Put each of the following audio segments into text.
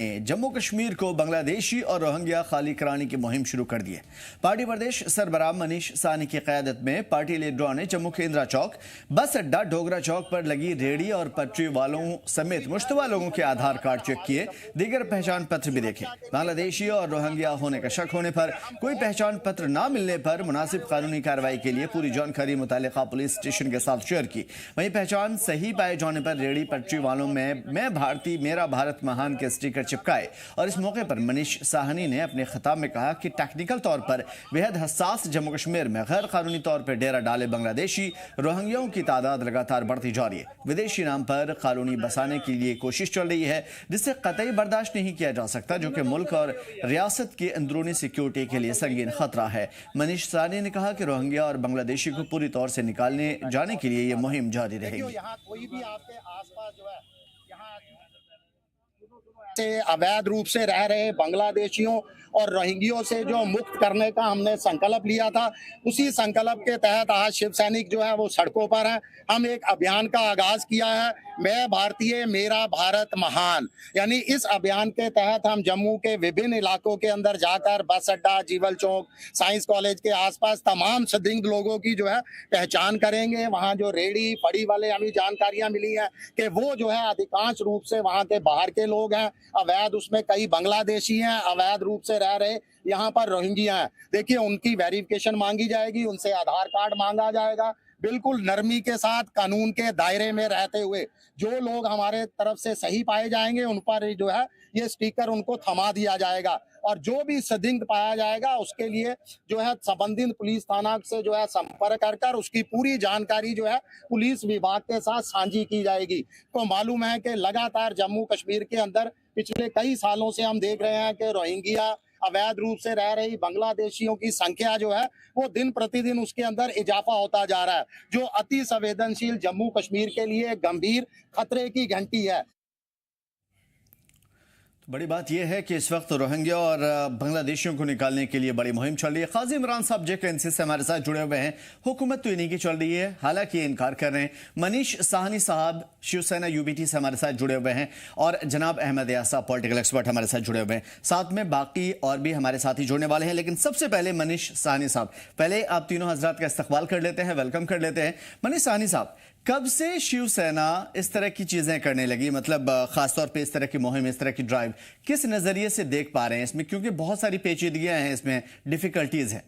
जम्मू कश्मीर को बांग्लादेशी और रोहिंग्या खाली कराने की मुहिम शुरू कर दी है। पार्टी प्रदेश सरबराह मनीष साहनी की क़यादत में पार्टी लीडरों ने जम्मू के इंदिरा चौक, बस अड्डा, डोगरा चौक पर लगी रेहड़ी और पटरी वालों समेत मुश्तबा लोगों के आधार कार्ड चेक किए, दीगर पहचान पत्र भी देखे। बांग्लादेशी और रोहिंग्या होने का शक होने पर कोई पहचान पत्र न मिलने पर मुनासिब कानूनी कार्रवाई के लिए पूरी जानकारी मुतालिका पुलिस स्टेशन के साथ शेयर की। वहीं पहचान सही पाए जाने पर रेहड़ी पटरी वालों में मैं भारती मेरा भारत महान के स्टिकर चिपकाए। और इस मौके पर मनीष साहनी ने अपने खिताब में कहा कि टेक्निकल तौर पर बेहद हसास जम्मू कश्मीर में गैर कानूनी तौर पर डेरा डाले बांग्लादेशी रोहिंग्याओं की तादाद लगातार बढ़ती जा रही है। विदेशी नाम पर कानूनी बसाने के लिए कोशिश चल रही है, जिससे कतई बर्दाश्त नहीं किया जा सकता, जो कि मुल्क और रियासत की अंदरूनी सिक्योरिटी के लिए संगीन खतरा है। मनीष साहनी ने कहा कि रोहिंग्या और बांग्लादेशी को पूरी तौर से निकालने जाने के लिए यह मुहिम जारी रहेगी। से अवैध रूप से रह रहे बांग्लादेशियों और रोहिंग्यों से जो मुक्त करने का हमने संकल्प लिया था, उसी संकल्प के तहत आज शिव सैनिक जो है वो सड़कों पर हैं। हम एक अभियान का आगाज किया है, मैं भारतीय मेरा भारत महान। यानी इस अभियान के तहत हम जम्मू के विभिन्न इलाकों के अंदर जाकर बस अड्डा, जीवल चौक, साइंस कॉलेज के आसपास तमाम संदिग्ध लोगों की जो है पहचान करेंगे। वहाँ जो रेहड़ी फड़ी वाले हमें जानकारियां मिली हैं कि वो जो है अधिकांश रूप से वहाँ के बाहर के लोग हैं, अवैध उसमें कई बांग्लादेशी हैं, अवैध रूप से रह रहे यहाँ पर रोहिंग्या हैं। देखिए, उनकी वेरिफिकेशन मांगी जाएगी, उनसे आधार कार्ड मांगा जाएगा, बिल्कुल नरमी के साथ कानून के दायरे में रहते हुए जो लोग हमारे तरफ से सही पाए जाएंगे उन पर जो है ये स्टिकर उनको थमा दिया जाएगा। और जो भी संदिग्ध पाया जाएगा उसके लिए जो है संबंधित पुलिस थाना से जो है संपर्क कर उसकी पूरी जानकारी जो है पुलिस विभाग के साथ साझी की जाएगी। तो मालूम है कि लगातार जम्मू कश्मीर के अंदर पिछले कई सालों से हम देख रहे हैं कि रोहिंग्या अवैध रूप से रह रही बांग्लादेशियों की संख्या जो है वो दिन प्रतिदिन उसके अंदर इजाफा होता जा रहा है, जो अति संवेदनशील जम्मू कश्मीर के लिए गंभीर खतरे की घंटी है। बड़ी बात यह है कि इस वक्त रोहिंग्या और बांग्लादेशियों को निकालने के लिए बड़ी मुहिम चल रही है। काजी इमरान साहब JKNC से हमारे साथ जुड़े हुए हैं। हुकूमत तो इन्हीं की चल रही है, हालांकि इनकार कर रहे हैं। मनीष साहनी साहब शिवसेना UBT से हमारे साथ जुड़े हुए हैं और जनाब अहमद यास साहब पॉलिटिकल एक्सपर्ट हमारे साथ जुड़े हुए हैं। साथ में बाकी और भी हमारे साथी जुड़ने वाले हैं, लेकिन सबसे पहले मनीष साहनी साहब, पहले आप तीनों हजरात का इस्तकबाल कर लेते हैं, वेलकम कर लेते हैं। मनीष साहनी साहब, कब से शिवसेना इस तरह की चीजें करने लगी, मतलब खासतौर पे इस तरह की मुहिम, इस तरह की ड्राइव किस नजरिए से देख पा रहे हैं इसमें, क्योंकि बहुत सारी पेचीदगियां हैं इसमें, डिफिकल्टीज हैं?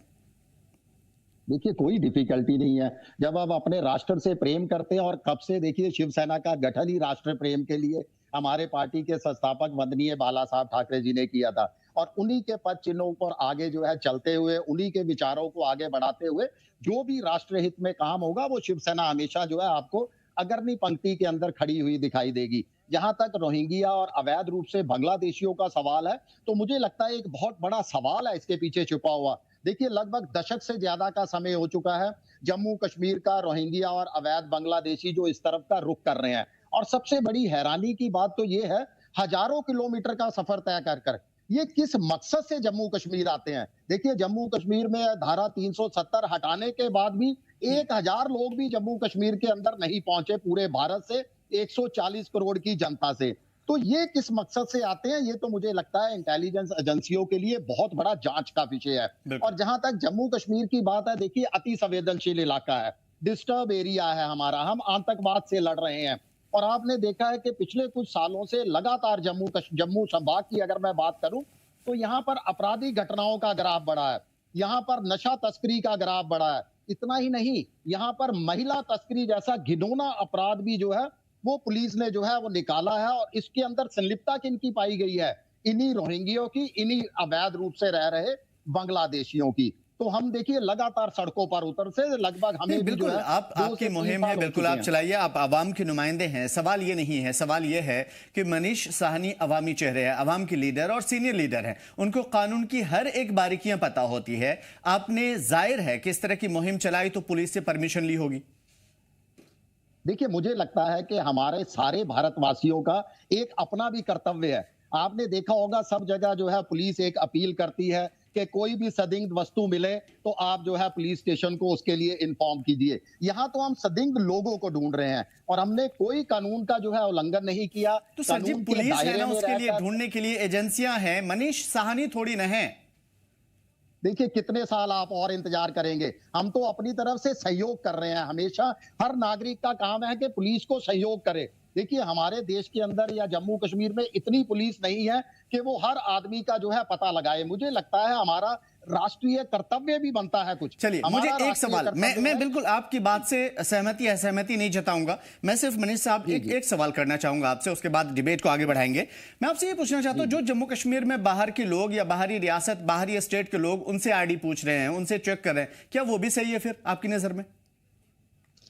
देखिए, कोई डिफिकल्टी नहीं है जब आप अपने राष्ट्र से प्रेम करते हैं। और कब से देखिए शिवसेना का गठन ही राष्ट्र प्रेम के लिए हमारे पार्टी के संस्थापक वंदनीय बाला साहब ठाकरे जी ने किया था। और उन्हीं के पद चिन्हों पर आगे जो है चलते हुए, उन्हीं के विचारों को आगे बढ़ाते हुए जो भी राष्ट्र हित में काम होगा वो शिवसेना हमेशा जो है आपको अग्रणी पंक्ति के अंदर खड़ी हुई दिखाई देगी। जहां तक रोहिंग्या और अवैध रूप से बांग्लादेशियों का सवाल है, तो मुझे लगता है एक बहुत बड़ा सवाल है इसके पीछे छुपा हुआ। देखिए, लगभग दशक से ज्यादा का समय हो चुका है जम्मू कश्मीर का रोहिंग्या और अवैध बांग्लादेशी जो इस तरफ का रुख कर रहे हैं। और सबसे बड़ी हैरानी की बात तो ये है, हजारों किलोमीटर का सफर तय कर ये किस मकसद से जम्मू कश्मीर आते हैं। देखिए, जम्मू कश्मीर में धारा 370 हटाने के बाद भी 1000 लोग भी जम्मू कश्मीर के अंदर नहीं पहुंचे, पूरे भारत से 140 करोड़ की जनता से। तो ये किस मकसद से आते हैं, ये तो मुझे लगता है इंटेलिजेंस एजेंसियों के लिए बहुत बड़ा जांच का विषय है। और जहां तक जम्मू कश्मीर की बात है, देखिए अति संवेदनशील इलाका है, डिस्टर्ब एरिया है हमारा, हम आतंकवाद से लड़ रहे हैं। और आपने देखा है कि पिछले कुछ सालों से लगातार जम्मू संभाग की अगर मैं बात करूं तो यहाँ पर आपराधिक घटनाओं का ग्राफ बढ़ा है, यहाँ पर नशा तस्करी का ग्राफ बढ़ा है। इतना ही नहीं, यहाँ पर महिला तस्करी जैसा घिनौना अपराध भी जो है वो पुलिस ने जो है वो निकाला है। और इसके अंदर संलिप्तता किनकी पाई गई है? इन्हीं रोहिंग्यों की, इन्हीं अवैध रूप से रह रहे बांग्लादेशियों की। तो हम देखिए लगातार सड़कों पर उतर से लगभग हमें बिल्कुल जो है आपकी मुहिम है, बिल्कुल आप चलाइए, आप आवाम के नुमाइंदे हैं। सवाल ये नहीं है, सवाल ये है कि मनीष साहनी अवामी चेहरे हैं, अवाम के लीडर और सीनियर लीडर हैं, उनको कानून की हर एक बारीकियां पता होती है। आपने जाहिर है कि इस तरह की मुहिम चलाई तो पुलिस से परमिशन ली होगी। देखिए, मुझे लगता है कि हमारे सारे भारतवासियों का एक अपना भी कर्तव्य है। आपने देखा होगा सब जगह जो है पुलिस एक अपील करती है कि कोई भी संदिग्ध वस्तु मिले तो आप जो है पुलिस स्टेशन को उसके लिए इन्फॉर्म कीजिए। यहाँ तो हम संदिग्ध लोगों को ढूंढ रहे हैं और हमने कोई कानून का जो है उल्लंघन नहीं किया। तो सर जी, कानून के पुलिस है दायरे ना, में उसके लिए रहकर ढूंढने के लिए एजेंसियां हैं। मनीष साहनी थोड़ी ना है। देखिए कितने साल आप और इंतजार करेंगे। हम तो अपनी तरफ से सहयोग कर रहे हैं। हमेशा हर नागरिक का काम है कि पुलिस को सहयोग करे। देखिए हमारे देश के अंदर या जम्मू कश्मीर में इतनी पुलिस नहीं है कि वो हर आदमी का जो है पता लगाए। मुझे लगता है हमारा राष्ट्रीय कर्तव्य भी बनता है कुछ। चलिए, मुझे हमारा एक राष्ट्रीय सवाल, कर्तव्य मैं है। बिल्कुल आपकी बात से सहमति असहमति नहीं जताऊंगा। मैं सिर्फ मनीष साहब एक सवाल करना चाहूंगा आपसे, उसके बाद डिबेट को आगे बढ़ाएंगे। मैं आपसे ये पूछना चाहता हूं, जो जम्मू कश्मीर में बाहर के लोग या बाहरी रियासत, बाहरी स्टेट के लोग उनसे आईडी पूछ रहे हैं, उनसे चेक कर रहे हैं, क्या वो भी सही है फिर आपकी नजर में?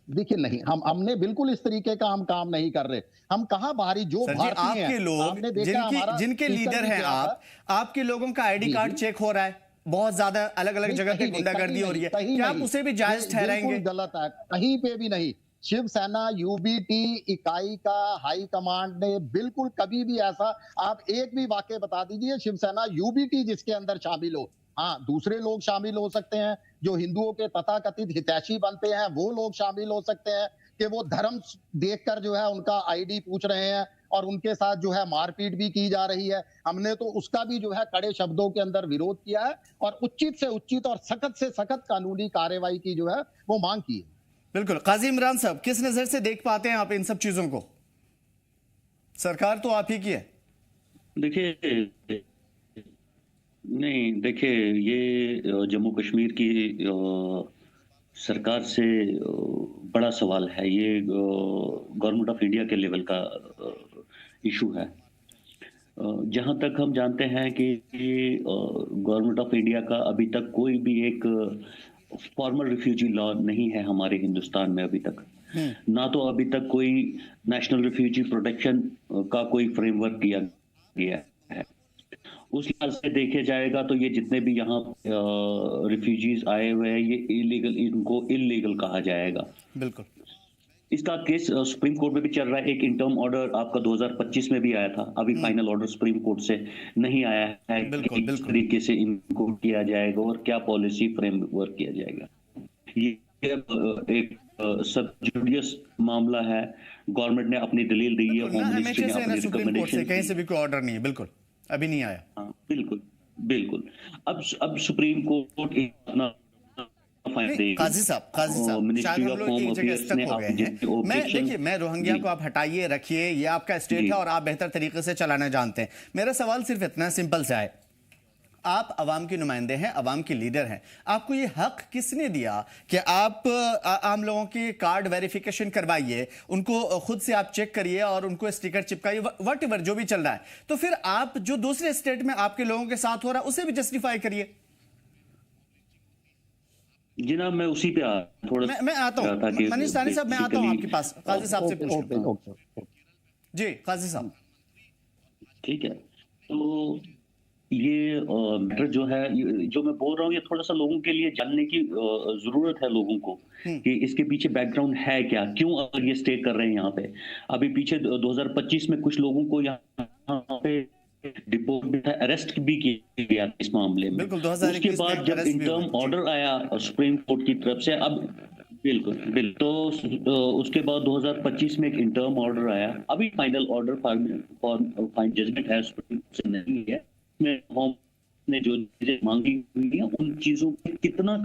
देखिए नहीं, हमने बिल्कुल इस तरीके का हम काम नहीं कर रहे। हम कहां बाहरी जो सर जी, भारतीय आपके हैं, लोग आपने देखा हमारा जिनके स्पीकर लीडर भी हैं गया था। आपके लोगों का आईडी कार्ड चेक हो रहा है, बहुत ज्यादा अलग अलग नहीं, जगह पे कहीं नहीं, गुंडागर्दी कहीं हो रही है, नहीं, क्या आप नहीं। उसे भी जायज ये ठहराएंगे? बिल्कुल गलत है, कहीं पे भी नहीं। शिवसेना यूबीटी इकाई का हाई कमांड ने बिल्कुल कभी भी ऐसा, आप एक भी वाक्य बता दीजिए शिवसेना यूबीटी जिसके अंदर शामिल हो। हाँ, दूसरे लोग शामिल हो सकते हैं, जो हिंदुओं के तथाकथित हितैषी बनते हैं वो लोग शामिल हो सकते हैं कि वो धर्म देखकर जो है उनका आईडी पूछ रहे हैं और उनके साथ जो है मारपीट भी की जा रही है। हमने तो उसका भी जो है कड़े शब्दों के अंदर विरोध किया है और उचित से उचित और सख्त से सख्त कानूनी कार्रवाई की जो है वो मांग की है। बिल्कुल। काजी इमरान साहब, किस नजर से देख पाते हैं आप इन सब चीजों को? सरकार तो आप ही की है। देखिए, नहीं देखिए, ये जम्मू कश्मीर की सरकार से बड़ा सवाल है। ये गवर्नमेंट ऑफ इंडिया के लेवल का इशू है। जहां तक हम जानते हैं कि गवर्नमेंट ऑफ इंडिया का अभी तक कोई भी एक फॉर्मल रिफ्यूजी लॉ नहीं है हमारे हिंदुस्तान में अभी तक। ना तो अभी तक कोई नेशनल रिफ्यूजी प्रोटेक्शन का कोई फ्रेमवर्क किया गया है। उस लिहाज से देखे जाएगा तो ये जितने भी यहाँ रिफ्यूजीज आए हुए हैं, ये इलीगल, इनको इलीगल कहा जाएगा। बिल्कुल। इसका केस सुप्रीम कोर्ट में भी चल रहा है। एक इंटर्म ऑर्डर आपका 2025 में भी आया था। अभी फाइनल ऑर्डर सुप्रीम कोर्ट से नहीं आया है कि किस तरीके से इनको किया जाएगा और क्या पॉलिसी फ्रेमवर्क किया जाएगा। ये एक सब जुडियस मामला है। गवर्नमेंट ने अपनी दलील दी है, होम मिनिस्ट्री ने अपनी रिकमेंडेशन, कहीं से भी कोई ऑर्डर नहीं है, बिल्कुल अभी नहीं आया। हाँ, बिल्कुल बिल्कुल। अब सुप्रीम कोर्ट अपना काजी साहब, शायद हम लोग एक जगह स्टक हो गए हैं। देखिए, मैं रोहिंग्या को आप हटाइए रखिए, ये आपका स्टेट है और आप बेहतर तरीके से चलाना जानते हैं। मेरा सवाल सिर्फ इतना सिंपल सा है, आप अवाम के नुमाइंदे हैं, अवाम के लीडर हैं, आपको ये हक किसने दिया कि आप आम लोगों के कार्ड वेरिफिकेशन करवाइए, उनको खुद से आप चेक करिए और उनको स्टिकर चिपकाइए, व्हाटएवर जो भी चल रहा है, तो फिर आप जो दूसरे स्टेट में आपके लोगों के साथ हो रहा है उसे भी जस्टिफाई करिए। जनाब, मैं उसी पे थोड़ा मैं आता हूं। मनीष साहनी साहब, मैं आता हूं आपके पास, काजी साहब से पूछूं। जी काजी साहब। ठीक है, तो ये मैटर जो है, जो मैं बोल रहा हूँ, ये थोड़ा सा लोगों के लिए जानने की जरूरत है लोगों को कि इसके पीछे बैकग्राउंड है क्या, क्यों अगर ये स्टे कर रहे हैं यहाँ पे। अभी पीछे 2025 में कुछ लोगों को यहाँ पे डिपोर्ट, अरेस्ट भी किया गया इस मामले में। उसके बाद जब इंटर्म ऑर्डर आया सुप्रीम कोर्ट की तरफ से, अब बिल्कुल तो उसके बाद 2025 में एक इंटर्म ऑर्डर आया। अभी फाइनल ऑर्डर फाइनल जजमेंट है सुप्रीम कोर्ट से नहीं है। होम ने जो चीजें मांगी हुई है उन चीजों को कितना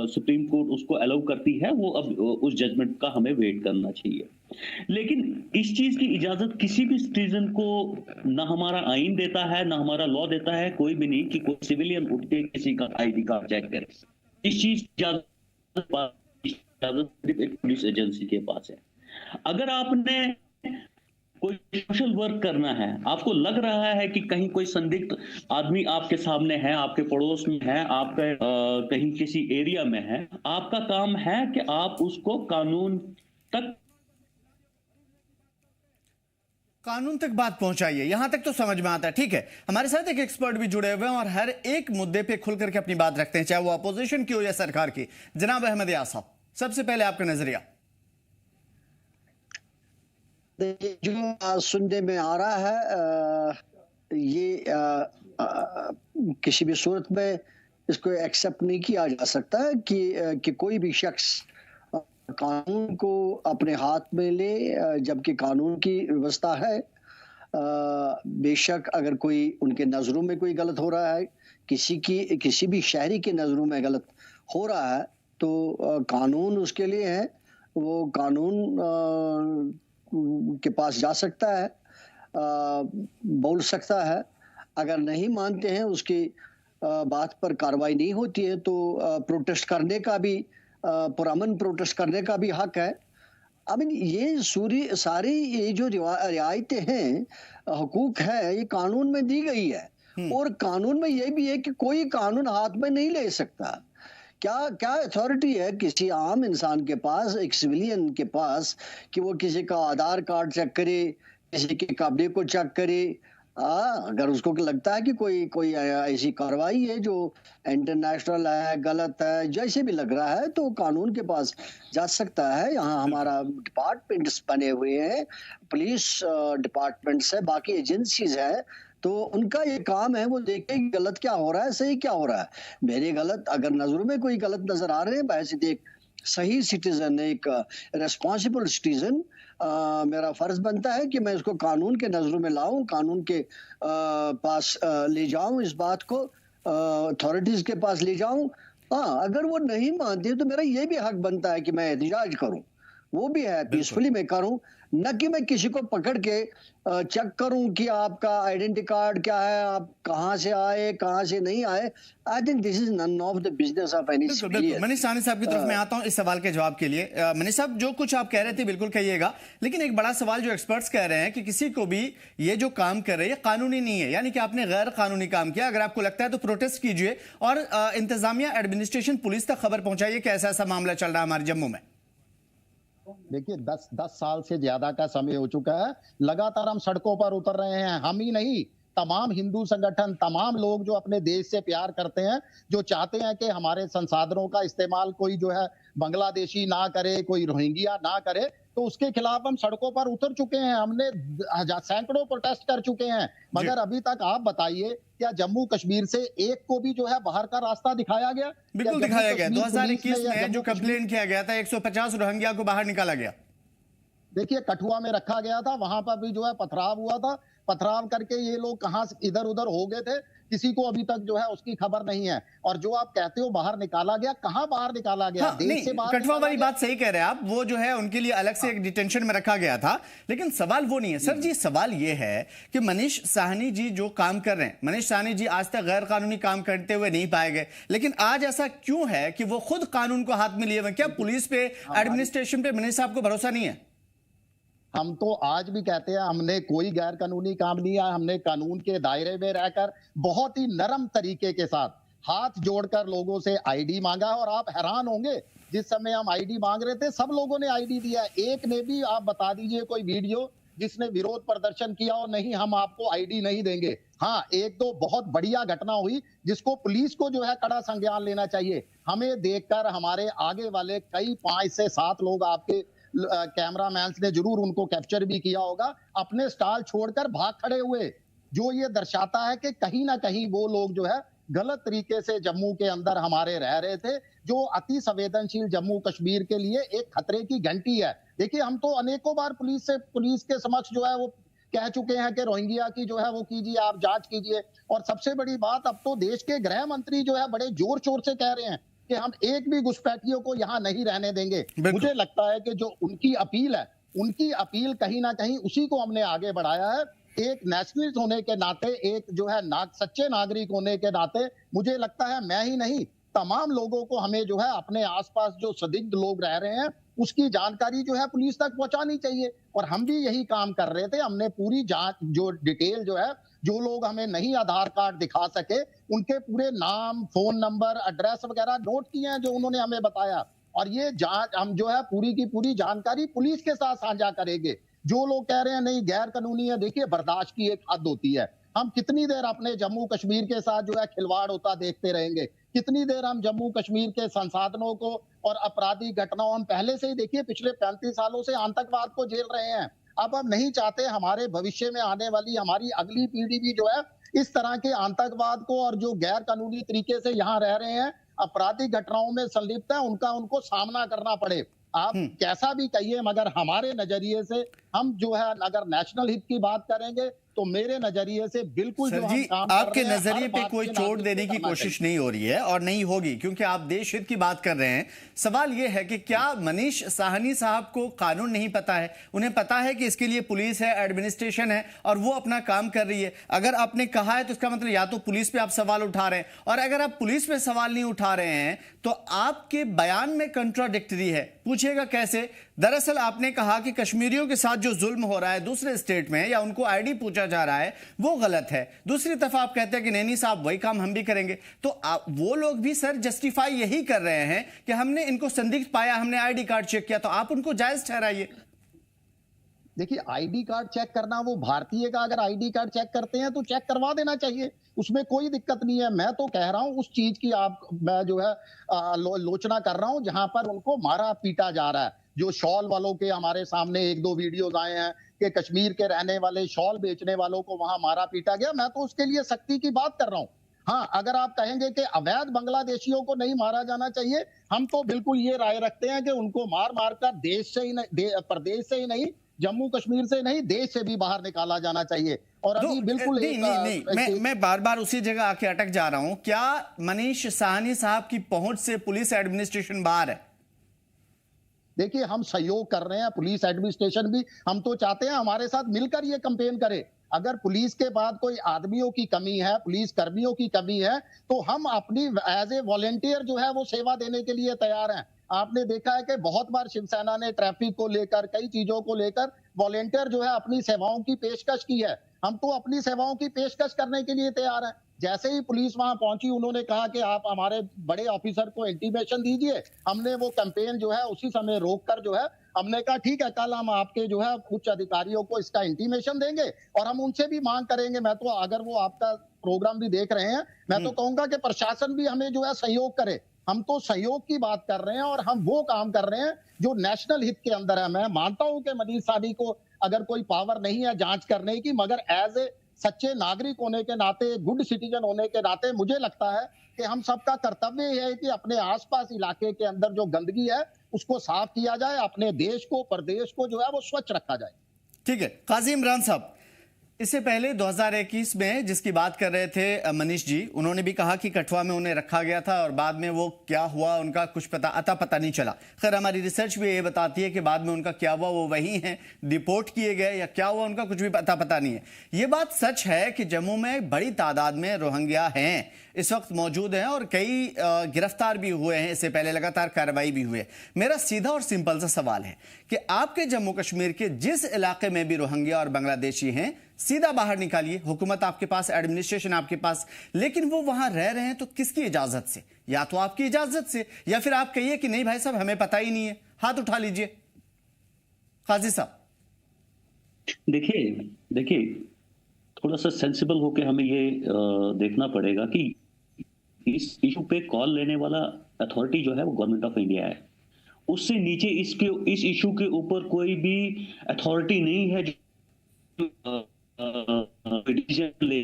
सुप्रीम कोर्ट उसको अलाउ करती है, वो अब उस जजमेंट का हमें वेट करना चाहिए। लेकिन इस चीज की इजाजत किसी भी सिटीजन को ना हमारा आईन देता है, ना हमारा लॉ देता है, कोई भी नहीं, कि कोई सिविलियन उठ के किसी का आईडी कार्ड चेक करे। इस चीज की इजाजत सिर्फ पुलिस एजेंसी के पास है। अगर आपने कोई सोशल वर्क करना है, आपको लग रहा है कि कहीं कोई संदिग्ध आदमी आपके सामने है, आपके पड़ोस में है, आपके कहीं किसी एरिया में है, आपका काम है कि आप उसको कानून तक बात पहुंचाइए। यहां तक तो समझ में आता है, ठीक है। हमारे साथ एक एक्सपर्ट भी जुड़े हुए हैं और हर एक मुद्दे पे खुल करके अपनी बात रखते हैं, चाहे वो अपोजिशन की हो या सरकार की। जनाब अहमद यार साहब, सबसे पहले आपका नजरिया। जो सुनने में आ रहा है, ये किसी भी सूरत में इसको एक्सेप्ट नहीं किया जा सकता कि कोई भी शख्स कानून को अपने हाथ में ले, जबकि कानून की व्यवस्था है। बेशक अगर कोई उनके नज़रों में कोई गलत हो रहा है, किसी भी शहरी की नज़रों में गलत हो रहा है, तो कानून उसके लिए है। वो कानून के पास जा सकता है, बोल सकता है। अगर नहीं मानते हैं, उसकी बात पर कार्रवाई नहीं होती है, तो प्रोटेस्ट करने का भी, पुरअमन प्रोटेस्ट करने का भी हक है। आई मीन ये सारी ये जो रियायतें हैं, हुकूक है, ये कानून में दी गई है। और कानून में ये भी है कि कोई कानून हाथ में नहीं ले सकता। क्या अथॉरिटी है किसी आम इंसान के पास, एक सिविलियन के पास, कि वो किसी का आधार कार्ड चेक करे, किसी के कपड़े को चेक करे? अगर उसको लगता है कि कोई ऐसी कार्रवाई है जो इंटरनेशनल है, गलत है, जैसे भी लग रहा है, तो कानून के पास जा सकता है। यहाँ हमारा डिपार्टमेंट्स बने हुए हैं, पुलिस डिपार्टमेंट्स है, बाकी एजेंसीज है, तो उनका ये काम है, वो देखे गलत क्या हो रहा है, सही क्या हो रहा है। मेरे गलत अगर नजरों में कोई गलत नजर आ रहे हैं, बहैसियत एक सही सिटीजन, एक रेस्पॉन्सिबल सिटीजन, मेरा फर्ज बनता है कि मैं इसको कानून के नजरों में लाऊं, कानून के पास ले जाऊं, इस बात को अथॉरिटीज के पास ले जाऊं। अगर वो नहीं मानते तो मेरा ये भी हक बनता है कि मैं एहतजाज करूं, वो भी है, पीसफुली मैं करूं, न कि मैं किसी को पकड़ के चेक करूं कि आपका आइडेंटिटी कार्ड क्या है, आप कहां से आए, कहां से नहीं आए। I think this is none of the business of any civilian. Manish Sahni साहब की तरफ मैं आता हूं इस सवाल के जवाब के लिए। मनीष साहब, जो कुछ आप कह रहे थे बिल्कुल कहिएगा, लेकिन एक बड़ा सवाल जो एक्सपर्ट्स कह रहे हैं कि किसी को भी ये जो काम कर रहे हैं कानूनी नहीं है, यानी कि आपने गैर कानूनी काम किया। अगर आपको लगता है तो प्रोटेस्ट कीजिए और इंतजामिया, एडमिनिस्ट्रेशन, पुलिस तक खबर पहुंचाइए कि ऐसा ऐसा मामला चल रहा है हमारे जम्मू में। देखिए 10 साल से ज्यादा का समय हो चुका है, लगातार हम सड़कों पर उतर रहे हैं। हम ही नहीं, तमाम हिंदू संगठन, तमाम लोग जो अपने देश से प्यार करते हैं, जो चाहते हैं कि हमारे संसाधनों का इस्तेमाल कोई जो है बांग्लादेशी ना करे, कोई रोहिंग्या ना करे, तो उसके खिलाफ हम सड़कों पर उतर चुके हैं। हमने सैकड़ों प्रोटेस्ट कर चुके हैं, मगर अभी तक आप बताइए, क्या जम्मू कश्मीर से एक को भी जो है बाहर का रास्ता दिखाया गया? बिल्कुल दिखाया गया। 2021 में जो कंप्लेंट किया गया था, 150 रोहिंग्या को बाहर निकाला गया। देखिए कठुआ में रखा गया था, वहां पर भी जो है पथराव हुआ था। पथराव करके ये लोग कहां से इधर उधर हो गए थे, किसी को अभी तक जो है उसकी खबर नहीं है। और जो आप कहते हो बाहर निकाला गया, कहां बाहर निकाला गया? हाँ, देश से बाहर। कठुआ वाली बात सही कह रहे हैं आप, वो जो है उनके लिए अलग से एक डिटेंशन में रखा गया था। लेकिन सवाल वो नहीं है सर जी, सवाल ये है कि मनीष साहनी जी जो काम कर रहे हैं, मनीष साहनी जी आज तक गैर कानूनी काम करते हुए नहीं पाए गए, लेकिन आज ऐसा क्यों है कि वो खुद कानून को हाथ में लिए हुए? क्या पुलिस पे, एडमिनिस्ट्रेशन पे मनीष साहब को भरोसा नहीं है? हम तो आज भी कहते हैं हमने कोई गैर कानूनी काम नहीं किया। हमने कानून के दायरे में रहकर बहुत ही नरम तरीके के साथ हाथ जोड़कर लोगों से आईडी मांगा। और आप हैरान होंगे, जिस समय हम आईडी मांग रहे थे सब लोगों ने आईडी दिया। एक ने भी, आप बता दीजिए कोई वीडियो जिसने विरोध प्रदर्शन किया और नहीं हम आपको आईडी नहीं देंगे। हाँ, एक दो बहुत बढ़िया घटना हुई जिसको पुलिस को जो है कड़ा संज्ञान लेना चाहिए। हमें देखकर हमारे आगे वाले कई 5 से 7 लोग, आपके कैमरामैन ने जरूर उनको कैप्चर भी किया होगा, अपने स्टॉल छोड़कर भाग खड़े हुए, जो ये दर्शाता है कि कहीं ना कहीं वो लोग जो है गलत तरीके से जम्मू के अंदर हमारे रह रहे थे, जो अति संवेदनशील जम्मू कश्मीर के लिए एक खतरे की घंटी है। देखिए हम तो अनेकों बार पुलिस के समक्ष जो है वो कह चुके हैं कि रोहिंग्या की जो है वो कीजिए, आप जांच कीजिए। और सबसे बड़ी बात, अब तो देश के गृह मंत्री जो है बड़े जोर शोर से कह रहे हैं कि हम एक भी घुसपैठियों को यहाँ नहीं रहने देंगे। मुझे लगता है कि जो उनकी अपील है, उनकी अपील कहीं ना कहीं उसी को हमने आगे बढ़ाया है। एक नेशनलिस्ट होने के नाते, एक जो है सच्चे नागरिक होने के नाते, मुझे लगता है मैं ही नहीं, तमाम लोगों को हमें जो है अपने आसपास जो संदिग्ध लोग रह रहे हैं उसकी जानकारी जो है पुलिस तक पहुंचानी चाहिए। और हम भी यही काम कर रहे थे। हमने पूरी जांच, जो डिटेल जो है, जो लोग हमें नहीं आधार कार्ड दिखा सके, उनके पूरे नाम, फोन नंबर, एड्रेस वगैरह नोट किए हैं जो उन्होंने हमें बताया। और ये जांच हम जो है पूरी की पूरी जानकारी पुलिस के साथ साझा करेंगे। जो लोग कह रहे हैं नहीं गैर कानूनी है, देखिए बर्दाश्त की एक हद होती है। हम कितनी देर अपने जम्मू कश्मीर के साथ जो है खिलवाड़ होता देखते रहेंगे? कितनी देर हम जम्मू कश्मीर के संसाधनों को और आपराधिक घटनाओं, हम पहले से ही देखिए पिछले 35 सालों से आतंकवाद को झेल रहे हैं। अब हम नहीं चाहते हमारे भविष्य में आने वाली हमारी अगली पीढ़ी भी जो है इस तरह के आतंकवाद को और जो गैर कानूनी तरीके से यहाँ रह रहे हैं, आपराधिक घटनाओं में संलिप्त है, उनको सामना करना पड़े। आप कैसा भी कहिए, मगर हमारे नजरिए से हम जो है अगर नेशनल हित की बात करेंगे तो मेरे नजरिए से बिल्कुल सर जो जी, हम काम कर आपके रहे हैं, नजरिए हर पे बात कोई के चोट नागरिक देने को की करना कोशिश चाहिए। नहीं हो रही है और नहीं होगी, क्योंकि आप देश हित की बात कर रहे हैं। सवाल यह है कि क्या मनीष साहनी साहब को कानून नहीं पता है? उन्हें पता है कि इसके लिए पुलिस है, एडमिनिस्ट्रेशन है और वो अपना काम कर रही है। अगर आपने कहा है तो इसका मतलब या तो पुलिस पे आप सवाल उठा रहे हैं, और अगर आप पुलिस पे सवाल नहीं उठा रहे हैं तो आपके बयान में कंट्राडिक्टरी है। पूछिएगा कैसे? दरअसल आपने कहा कि कश्मीरियों के साथ जो जुल्म हो रहा है दूसरे स्टेट में, या उनको आईडी पूछा जा रहा है, वो गलत है। दूसरी तरफ आप कहते हैं कि नहीं साहब वही काम हम भी करेंगे। तो वो लोग भी सर जस्टिफाई यही कर रहे हैं कि हमने इनको संदिग्ध पाया, हमने आईडी कार्ड चेक किया, तो आप उनको जायज ठहराइए। देखिए, आईडी कार्ड चेक करना, वो भारतीय का अगर आईडी कार्ड चेक करते हैं तो चेक करवा देना चाहिए, उसमें कोई दिक्कत नहीं है। मैं तो कह रहा हूं उस चीज की मैं जो है लोचना कर रहा हूं जहां पर उनको मारा पीटा जा रहा है। जो शॉल वालों के हमारे सामने 1-2 वीडियोज आए हैं कि कश्मीर के रहने वाले शॉल बेचने वालों को वहां मारा पीटा गया, मैं तो उसके लिए सख्ती की बात कर रहा हूं। हाँ, अगर आप कहेंगे कि अवैध बांग्लादेशियों को नहीं मारा जाना चाहिए, हम तो बिल्कुल ये राय रखते हैं कि उनको मार मार कर देश से ही नहीं, प्रदेश से ही नहीं, जम्मू कश्मीर से नहीं, देश से भी बाहर निकाला जाना चाहिए। और अभी बिल्कुल नहीं, मैं बार बार उसी जगह आके अटक जा रहा हूं। क्या मनीष साहनी साहब की पहुंच से पुलिस एडमिनिस्ट्रेशन बाहर है? देखिए, हम सहयोग कर रहे हैं, पुलिस एडमिनिस्ट्रेशन भी, हम तो चाहते हैं हमारे साथ मिलकर ये कैंपेन करे। अगर पुलिस के बाद कोई आदमियों की कमी है, पुलिस कर्मियों की कमी है, तो हम अपनी एज ए वॉलेंटियर जो है वो सेवा देने के लिए तैयार हैं। आपने देखा है कि बहुत बार शिवसेना ने ट्रैफिक को लेकर, कई चीजों को लेकर वॉलेंटियर जो है अपनी सेवाओं की पेशकश की है। हम तो अपनी सेवाओं की पेशकश करने के लिए तैयार हैं। जैसे ही पुलिस वहां पहुंची, उन्होंने कहा कि आप हमारे बड़े ऑफिसर को इंटीमेशन दीजिए। हमने वो कैंपेन जो है उसी समय रोककर जो है हमने कहा ठीक है, कल हम आपके जो है उच्च अधिकारियों को इसका इंटीमेशन देंगे और हम उनसे भी मांग करेंगे। मैं तो, अगर वो आपका प्रोग्राम भी देख रहे हैं, मैं तो कहूंगा कि प्रशासन भी हमें जो है सहयोग करे। हम तो सहयोग की बात कर रहे हैं और हम वो काम कर रहे हैं जो नेशनल हित के अंदर है। मैं मानता हूं कि मनीष साहनी को अगर कोई पावर नहीं है जांच करने की, मगर एज ए सच्चे नागरिक होने के नाते, गुड सिटीजन होने के नाते, मुझे लगता है कि हम सबका कर्तव्य है कि अपने आसपास इलाके के अंदर जो गंदगी है उसको साफ किया जाए, अपने देश को, प्रदेश को जो है वो स्वच्छ रखा जाए। ठीक है, काजी इमरान साहब, इससे पहले 2021 में जिसकी बात कर रहे थे मनीष जी, उन्होंने भी कहा कि कठुआ में उन्हें रखा गया था और बाद में वो क्या हुआ उनका कुछ पता नहीं चला। खैर, हमारी रिसर्च भी ये बताती है कि बाद में उनका क्या हुआ वो वही है, डिपोर्ट किए गए या क्या हुआ उनका कुछ भी पता नहीं है। ये बात सच है कि जम्मू में बड़ी तादाद में रोहिंग्या हैं, इस वक्त मौजूद हैं और कई गिरफ्तार भी हुए हैं, इससे पहले लगातार कार्रवाई भी हुई है। मेरा सीधा और सिंपल सा सवाल है कि आपके जम्मू कश्मीर के जिस इलाके में भी रोहिंग्या और बांग्लादेशी हैं, सीधा बाहर निकालिए। हुकूमत आपके पास, एडमिनिस्ट्रेशन आपके पास, लेकिन वो वहां रह रहे हैं तो किसकी इजाजत से? या तो आपकी इजाजत से, या फिर आप कहिए कि नहीं भाई साहब हमें पता ही नहीं है। हाथ उठा लीजिए काजी साहब। देखिए थोड़ा सा सेंसिबल होकर हमें ये देखना पड़ेगा कि इस इशू पे कॉल लेने वाला अथॉरिटी जो है वो गवर्नमेंट ऑफ इंडिया है। उससे नीचे इस इशू के ऊपर कोई भी अथॉरिटी नहीं है जो डिसीजन ले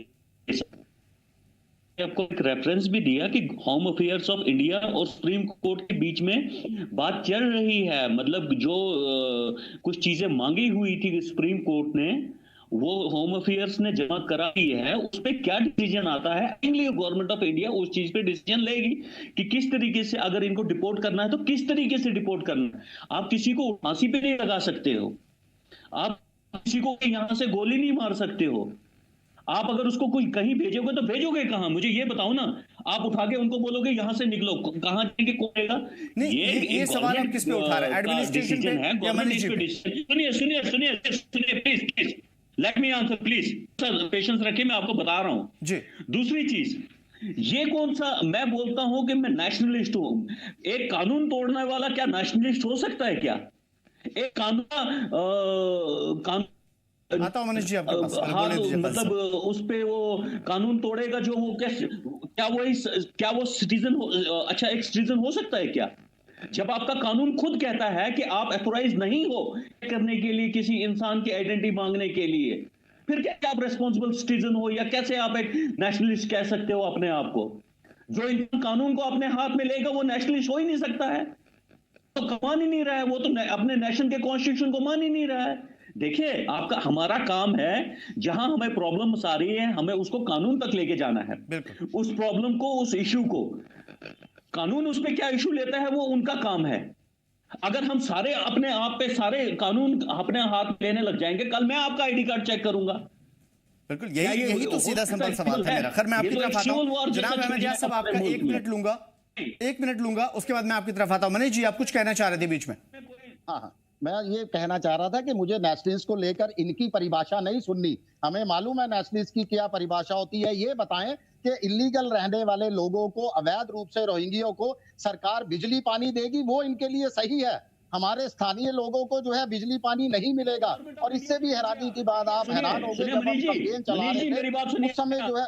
सकता। आपको एक रेफरेंस भी दिया कि होम अफेयर्स ऑफ इंडिया और सुप्रीम कोर्ट के बीच में बात चल रही है। मतलब जो कुछ चीजें मांगी हुई थी सुप्रीम कोर्ट ने, वो होम अफेयर्स ने जमा कराई है। उस पर क्या डिसीजन आता है, गवर्नमेंट ऑफ इंडिया उस चीज पे डिसीजन लेगी कि किस तरीके से, अगर इनको डिपोर्ट करना है तो किस तरीके से डिपोर्ट करना है। आप किसी को फांसी पे नहीं लगा सकते हो, आप किसी को यहां से गोली नहीं मार सकते हो। आप अगर उसको कोई कहीं भेजोगे तो भेजोगे कहां, मुझे ये बताओ ना। आप उठा के उनको बोलोगे यहां से निकलो, कहां जाएंगे, कौन आएगा? ये सवाल आप किस पे उठा रहे हैं, एडमिनिस्ट्रेशन पे या मनीष जी पे? सुनिए please, let me answer please sir, patience रखिए, मैं आपको बता रहा हूं जी। दूसरी चीज, ये कौन सा, मैं बोलता हूं कि मैं नेशनलिस्ट हूं। एक कानून तोड़ने वाला क्या नेशनलिस्ट हो सकता है क्या? एक कानून आता हूं मनीष जी आपके पास। हाँ, मतलब उस पे वो कानून तोड़ेगा जो वो क्या वो सिटीजन अच्छा एक सिटीजन हो सकता है क्या? जब आपका कानून खुद कहता है कि आप अथोराइज नहीं हो करने के लिए किसी इंसान की आइडेंटिटी मांगने के लिए, फिर क्या आप रेस्पॉन्सिबल सिटीजन हो, या कैसे आप एक नेशनलिस्ट कह सकते हो अपने आप को? जो इंसान कानून को अपने हाथ में लेगा वो नेशनलिस्ट हो ही नहीं सकता है, तो मान ही नहीं रहा है, वो तो अपने नेशन के कॉन्स्टिट्यूशन को मान ही नहीं रहा है। देखिए, आपका हमारा काम है, जहां हमें प्रॉब्लम्स आ रही है हमें उसको कानून तक लेके जाना है, उस प्रॉब्लम को, उस इश्यू को। कानून उस पे क्या इशू लेता है वो उनका काम है। अगर हम सारे अपने आप पे सारे कानून अपने हाथ में लेने लग जाएंगे, कल मैं आपका आईडी कार्ड चेक करूंगा। बिल्कुल, यही तो सीधा सिंपल सवाल था मेरा। खैर, मैं आपकी तरफ आता हूं। जनाब अहमद यार साहब, आपका 1 मिनट लूंगा, उसके बाद मैं आपकी तरफ आता हूं। मनीष जी, आप कुछ कहना चाह रहे थे बीच में? हाँ, मैं ये कहना चाह रहा था कि मुझे नेशनलिस्ट को लेकर इनकी परिभाषा नहीं सुननी। हमें मालूम है नेशनलिस्ट की क्या परिभाषा होती है। ये बताएं कि इलीगल रहने वाले लोगों को, अवैध रूप से रोहिंग्या को सरकार बिजली पानी देगी, वो इनके लिए सही है। हमारे स्थानीय लोगों को जो है बिजली पानी नहीं मिलेगा। और इससे भी हैरानी की बात, आप हैरान हो गए जब हम कैंपेन चला रहे थे उस समय जो है,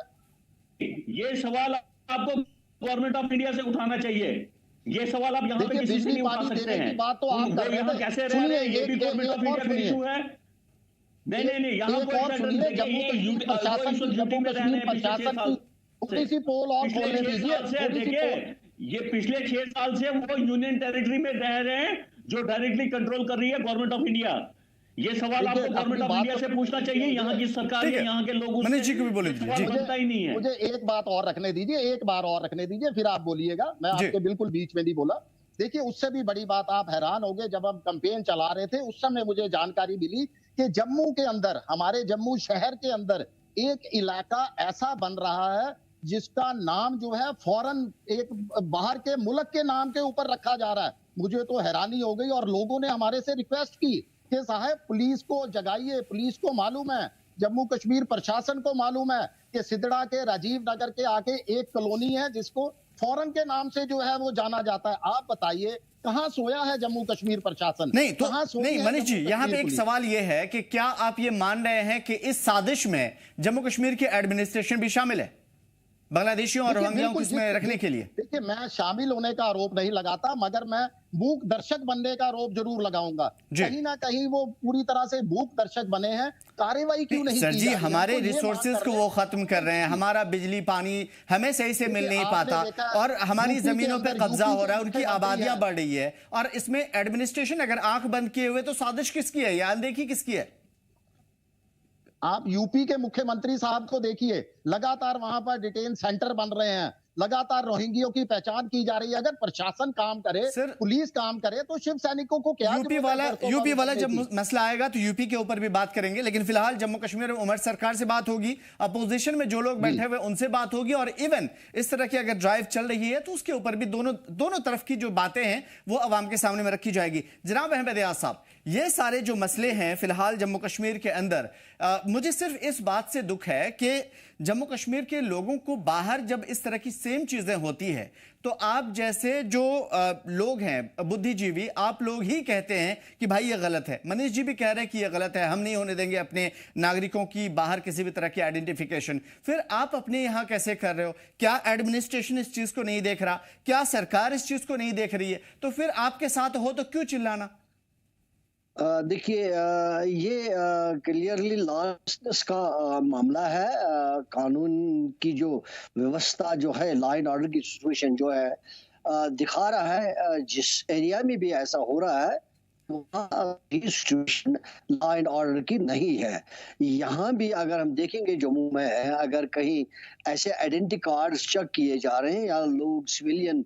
ये सवाल आपको गवर्नमेंट ऑफ इंडिया से उठाना चाहिए। ये सवाल आप यहाँ पे किसी से नहीं उठा सकते हैं। बात तो आप कर रहे हैं, कैसे रह रहे हैं, ये भी गवर्नमेंट ऑफ इंडिया का इशू है। नहीं, यहाँ पर जम्मू कश्मीर प्रशासन की पोल और खोलने दीजिए। ये पिछले 6 साल से वो यूनियन टेरिटरी में रह रहे हैं, जो डायरेक्टली कंट्रोल कर रही है गवर्नमेंट ऑफ इंडिया। ये सवाल आपको गवर्नमेंट ऑफ इंडिया से पूछना चाहिए, यहाँ की सरकार या यहाँ के लोगों मनीष जी को भी बोले दीजिए। बनता ही नहीं है। मुझे एक बात और रखने दीजिए, एक बार और रखने दीजिए, फिर आप बोलिएगा। मैं आपके बिल्कुल बीच में नहीं बोला। देखिए, उससे भी बड़ी बात, आप हैरान हो गए, जब हम कैंपेन चला रहे थे उस समय मुझे जानकारी मिली कि जम्मू के अंदर, हमारे जम्मू शहर के अंदर एक इलाका ऐसा बन रहा है जिसका नाम जो है फौरन एक बाहर के मुल्क के नाम के ऊपर रखा जा रहा है। मुझे तो हैरानी हो गई और लोगों ने हमारे से रिक्वेस्ट की कि साहब पुलिस को जगाइए। पुलिस को मालूम है, जम्मू कश्मीर प्रशासन को मालूम है कि सिदड़ा के राजीव नगर के आगे एक कॉलोनी है जिसको फौरन के नाम से जो है वो जाना जाता है। आप बताइए, कहां सोया है जम्मू कश्मीर प्रशासन? नहीं मनीष जी, यहाँ पे एक सवाल ये है कि क्या आप ये मान रहे हैं कि इस साजिश में जम्मू कश्मीर की एडमिनिस्ट्रेशन भी शामिल है, बांग्लादेशियों और रोहिंग्याओं को इसमें रखने के लिए? देखिए, मैं शामिल होने का आरोप नहीं लगाता, मगर मैं मूक दर्शक बनने का आरोप जरूर लगाऊंगा। कहीं ना कहीं वो पूरी तरह से मूक दर्शक बने हैं। कार्रवाई क्यों नहीं सर जी, हमारे रिसोर्सेज को वो खत्म कर रहे हैं, हमारा बिजली पानी हमें सही से मिल नहीं पाता, और हमारी जमीनों पे कब्जा हो रहा है, उनकी आबादियां बढ़ रही है, और इसमें एडमिनिस्ट्रेशन अगर आंख बंद किए हुए, तो साजिश किसकी है, या अनदेखी किसकी है? आप यूपी के मुख्यमंत्री साहब को देखिए, लगातार वहां पर डिटेन सेंटर बन रहे हैं, लगातार रोहिंग्यों की पहचान की जा रही है। अगर प्रशासन काम करे, पुलिस काम करे, तो शिव सैनिकों को क्या? यूपी वाला जब मसला आएगा तो यूपी के ऊपर भी बात करेंगे, लेकिन फिलहाल जम्मू कश्मीर में उमर सरकार से बात होगी, अपोजिशन में जो लोग बैठे हुए उनसे बात होगी, और इवन इस तरह की अगर ड्राइव चल रही है तो उसके ऊपर भी दोनों तरफ की जो बातें हैं वो अवाम के सामने में रखी जाएगी। जनाब अहमद यार साहब, ये सारे जो मसले हैं फिलहाल जम्मू कश्मीर के अंदर, मुझे सिर्फ इस बात से दुख है कि जम्मू कश्मीर के लोगों को बाहर जब इस तरह की सेम चीजें होती है तो आप जैसे जो लोग हैं बुद्धिजीवी, आप लोग ही कहते हैं कि भाई ये गलत है। मनीष जी भी कह रहे हैं कि ये गलत है, हम नहीं होने देंगे अपने नागरिकों की बाहर किसी भी तरह की आइडेंटिफिकेशन। फिर आप अपने यहाँ कैसे कर रहे हो? क्या एडमिनिस्ट्रेशन इस चीज को नहीं देख रहा? क्या सरकार इस चीज को नहीं देख रही है? तो फिर आपके साथ हो तो क्यों चिल्लाना? देखिए, ये क्लियरली लॉलेसनेस का मामला है। कानून की जो व्यवस्था जो है, लॉ एंड ऑर्डर की सिचुएशन जो है दिखा रहा है, जिस एरिया में भी ऐसा हो रहा है वहाँ सिचुएशन लॉ एंड ऑर्डर की नहीं है। यहाँ भी अगर हम देखेंगे जम्मू में है, अगर कहीं ऐसे आइडेंटिटी कार्ड्स चेक किए जा रहे हैं या लोग सिविलियन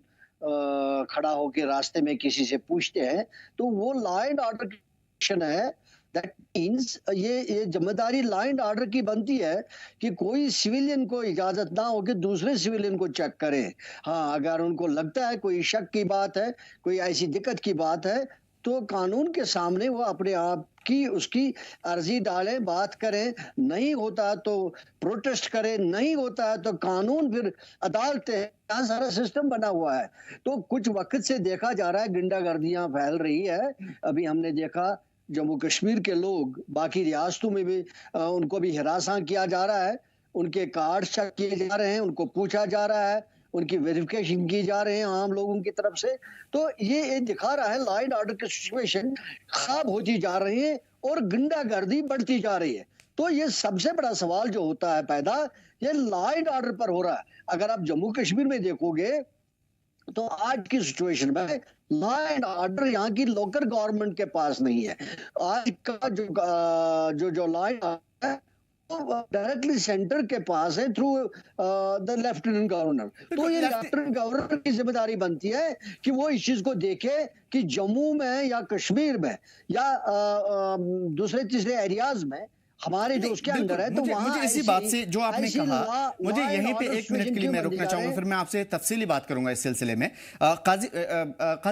खड़ा होकर रास्ते में किसी से पूछते हैं, तो वो लॉ एंड ऑर्डर है। दैट मीन्स ये जिम्मेदारी लॉ एंड ऑर्डर की बनती है कि कोई सिविलियन को इजाजत ना हो कि दूसरे सिविलियन को चेक करे। हाँ, अगर उनको लगता है कोई शक की बात है, कोई ऐसी दिक्कत की बात है, तो कानून के सामने वो अपने आप की उसकी अर्जी डालें, बात करें। नहीं होता तो प्रोटेस्ट करें, नहीं होता है तो कानून फिर अदालतें, सारा सिस्टम बना हुआ है। तो कुछ वक्त से देखा जा रहा है गुंडागर्दियां फैल रही है। अभी हमने देखा जम्मू कश्मीर के लोग बाकी रियासतों में भी उनको भी हिरासा किया जा रहा है, उनके कार्ड चेक किए जा रहे हैं, उनको पूछा जा रहा है, उनकी वेरिफिकेशन की जा रहे हैं आम लोगों की तरफ से। तो ये दिखा रहा है लॉ एंड ऑर्डर की सिचुएशन खराब होती जा रही है और गुंडागर्दी बढ़ती जा रही है। तो ये सबसे बड़ा सवाल जो होता है पैदा, ये लॉ एंड ऑर्डर पर हो रहा है। अगर आप जम्मू कश्मीर में देखोगे तो आज की सिचुएशन में लॉ एंड ऑर्डर यहाँ की लोकल गवर्नमेंट के पास नहीं है। आज का जो लॉ एंड ऑर्डर है डायरेक्टली सेंटर के पास है थ्रू द लेफ्टिनेंट गवर्नर। तो ये लेफ्टिनेंट गवर्नर की जिम्मेदारी बनती है कि वो इस चीज को देखे कि जम्मू में या कश्मीर में या दूसरे तीसरे एरियाज में हमारे जो उसके अंदर है, तो मुझे इसी बात से जो आपने कहा, मुझे यहीं पे 1 मिनट के लिए मैं रुकना चाहूंगा, फिर मैं आपसे तफसीली बात करूंगा इस सिलसिले में। काजी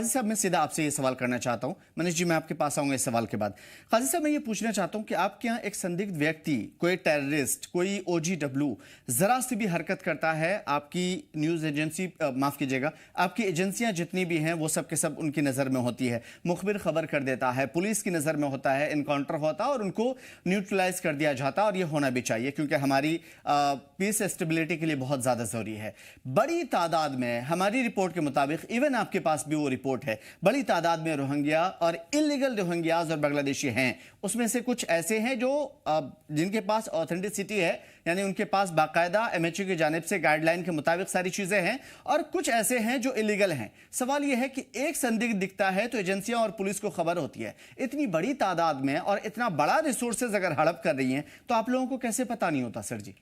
साहब, मैं सीधा आपसे ये सवाल करना चाहता हूं। मनीष जी, मैं आपके पास आऊंगा इस सवाल के बाद। काजी साहब, मैं ये पूछना चाहता हूं कि आपके यहाँ एक संदिग्ध व्यक्ति, कोई टेररिस्ट, कोई OGW जरा सी भी हरकत करता है, आपकी न्यूज एजेंसी, माफ कीजिएगा, आपकी एजेंसियां जितनी भी हैं वो सब के सब उनकी नजर में होती है, मुखबिर खबर कर देता है, पुलिस की नजर में होता है, इनकाउंटर होता है और उनको न्यूट्रलाइज कर दिया जाता, और ये होना भी चाहिए क्योंकि हमारी पीस स्टेबिलिटी के लिए बहुत ज्यादा जरूरी है। बड़ी तादाद में, हमारी रिपोर्ट के मुताबिक, इवन आपके पास भी वो रिपोर्ट है, बड़ी तादाद में रोहिंग्या और इलीगल रोहिंग्याज और बांग्लादेशी हैं। उसमें से कुछ ऐसे हैं जो जिनके पास ऑथेंटिसिटी है, यानी उनके पास बाकायदा MHA की जानिब से गाइडलाइन के मुताबिक सारी चीजें हैं, और कुछ ऐसे हैं जो इलीगल हैं। सवाल यह है कि एक संदिग्ध दिखता है तो एजेंसियां और पुलिस को खबर होती है। इतनी बड़ी तादाद में और इतना बड़ा रिसोर्सेज अगर हड़प कर रही हैं तो आप लोगों को कैसे पता नहीं होता सर जी?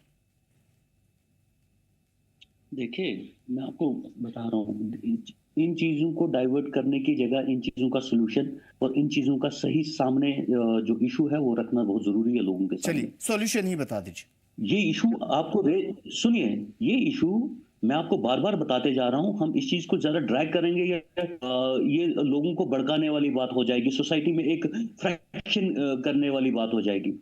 देखिए, मैं आपको बता रहा हूँ, इन चीजों को डाइवर्ट करने की जगह इन चीजों का सोल्यूशन और इन चीजों का सही सामने जो इशू है वो रखना बहुत जरूरी है लोगों के सामने। चलिए, सॉल्यूशन ही बता दीजिए। ये इशू आपको सुनिए, ये इशू मैं आपको बार बार बताते जा रहा हूं। हम इस चीज को ज्यादा ड्रैग करेंगे या ये लोगों को भड़काने वाली बात हो जाएगी, सोसाइटी में एक फ्रैक्शन करने वाली बात हो जाएगी।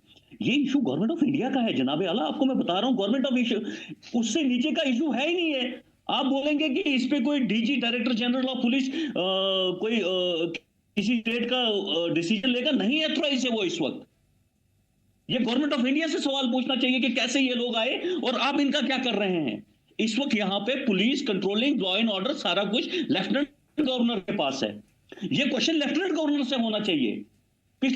ये इशू गवर्नमेंट ऑफ इंडिया का है जनाबे आला, आपको मैं बता रहा हूं। गवर्नमेंट ऑफ इशू उससे नीचे का इशू है ही नहीं है। आप बोलेंगे कि इस पे कोई DG, director general of police, कोई किसी स्टेट का डिसीजन लेगा, नहीं एथोराइज है वो इस वक्त। ये गवर्नमेंट ऑफ इंडिया से सवाल पूछना चाहिए कि कैसे ये लोग आए और आप इनका क्या कर रहे हैं। इस वक्त यहाँ पे police controlling, law and order, सारा कुछ लेफ्टिनेंट गवर्नर के पास है। ये क्वेश्चन लेफ्टिनेंट गवर्नर से होना चाहिए। It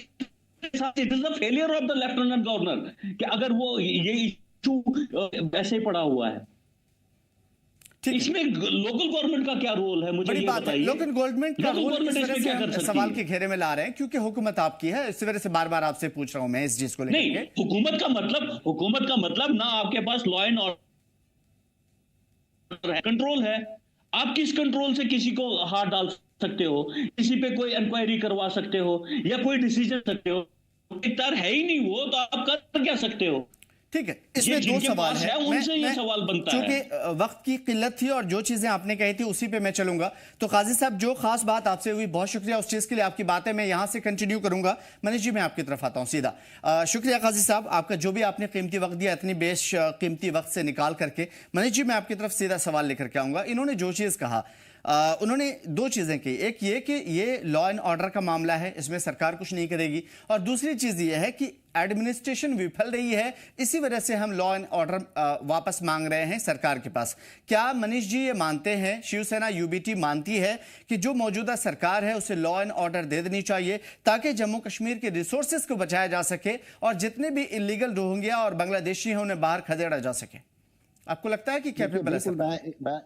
is the failure of the lieutenant governor कि अगर वो ये इशू वैसे पड़ा हुआ है। इसमें लोकल गवर्नमेंट का क्या रोल है, मुझे ये बताइए। लोकल गवर्नमेंट का रोल इस तरह से हम सवाल के घेरे में ला रहे हैं क्योंकि हुकूमत आपकी है, इस वजह से बार बार आपसे पूछ रहा हूं मैं इस चीज को लेकर। नहीं, हुकूमत का मतलब ना आपके पास लॉ एंड ऑर्डर है, कंट्रोल है। आप किस कंट्रोल से किसी को हाथ डाल सकते हो, किसी पे कोई इंक्वायरी करवा सकते हो या कोई डिसीजन सकते हो? इख्तियार है ही नहीं वो, तो आप कर क्या सकते हो? ठीक है, इसमें 2 सवाल है, उनसे ये सवाल बनता है। क्योंकि वक्त की किल्लत थी और जो चीजें आपने कही थी उसी पे मैं चलूंगा। तो काजी साहब, जो खास बात आपसे हुई, बहुत शुक्रिया उस चीज के लिए। आपकी बातें मैं यहां से कंटिन्यू करूंगा। मनीष जी, मैं आपकी तरफ आता हूं सीधा। शुक्रिया काजी साहब, आपका जो भी आपने कीमती वक्त दिया, इतनी बेश कीमती वक्त से निकाल करके। मनीष जी, मैं आपकी तरफ सीधा सवाल लेकर के आऊंगा। इन्होंने जो चीज कहा, उन्होंने 2 चीजें की। एक ये कि ये लॉ एंड ऑर्डर का मामला है, इसमें सरकार कुछ नहीं करेगी, और दूसरी चीज ये है कि एडमिनिस्ट्रेशन विफल रही है, इसी वजह से हम लॉ एंड ऑर्डर वापस मांग रहे हैं सरकार के पास। क्या मनीष जी ये मानते हैं, शिवसेना UBT मानती है कि जो मौजूदा सरकार है उसे लॉ एंड ऑर्डर दे देनी चाहिए ताकि जम्मू कश्मीर के रिसोर्सेज को बचाया जा सके और जितने भी इलीगल रोहिंग्या और बांग्लादेशी हैं उन्हें बाहर खदेड़ा जा सके? आपको लगता है कि कैपेबल है?